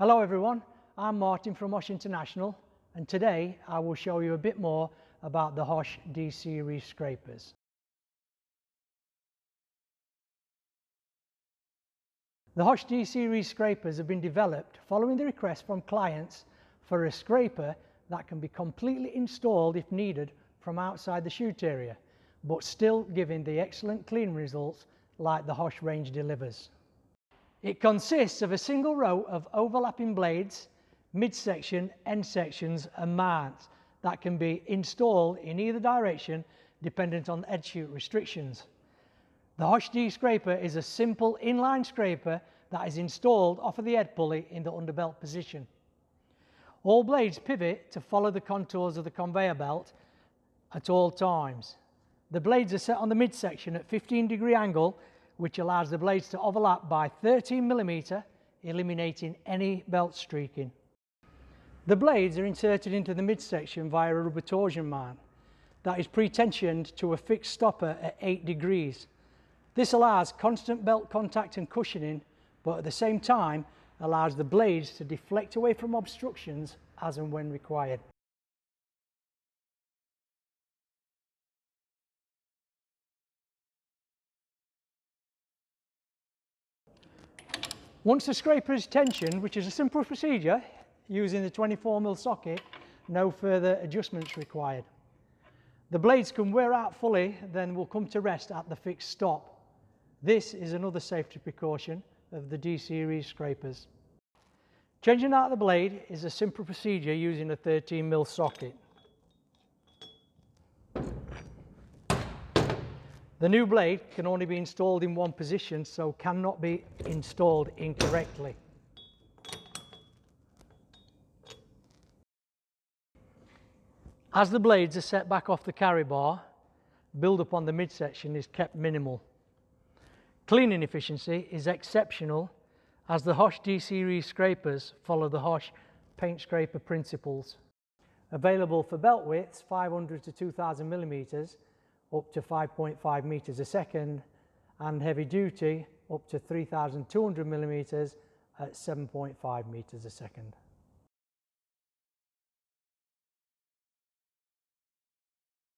Hello everyone, I'm Martin from HOSCH International, and today I will show you a bit more about the HOSCH D Series Scrapers. The HOSCH D Series Scrapers have been developed following the request from clients for a scraper that can be completely installed if needed from outside the chute area, but still giving the excellent clean results like the HOSCH range delivers. It consists of a single row of overlapping blades, midsection, end sections and mounts that can be installed in either direction dependent on edge chute restrictions. The HOSCH D scraper is a simple inline scraper that is installed off of the head pulley in the underbelt position. All blades pivot to follow the contours of the conveyor belt at all times. The blades are set on the midsection at 15-degree angle, which allows the blades to overlap by 13mm, eliminating any belt streaking. The blades are inserted into the midsection via a rubber torsion mount that is pre-tensioned to a fixed stopper at 8 degrees. This allows constant belt contact and cushioning, but at the same time allows the blades to deflect away from obstructions as and when required. Once the scraper is tensioned, which is a simple procedure using the 24mm socket, no further adjustments required. The blades can wear out fully, then will come to rest at the fixed stop. This is another safety precaution of the D Series scrapers. Changing out the blade is a simple procedure using a 13mm socket. The new blade can only be installed in one position, so cannot be installed incorrectly. As the blades are set back off the carry bar, build-up on the midsection is kept minimal. Cleaning efficiency is exceptional as the HOSCH D Series scrapers follow the HOSCH paint scraper principles. Available for belt widths 500 to 2000mm, up to 5.5 meters a second, and heavy duty up to 3,200mm at 7.5 meters a second.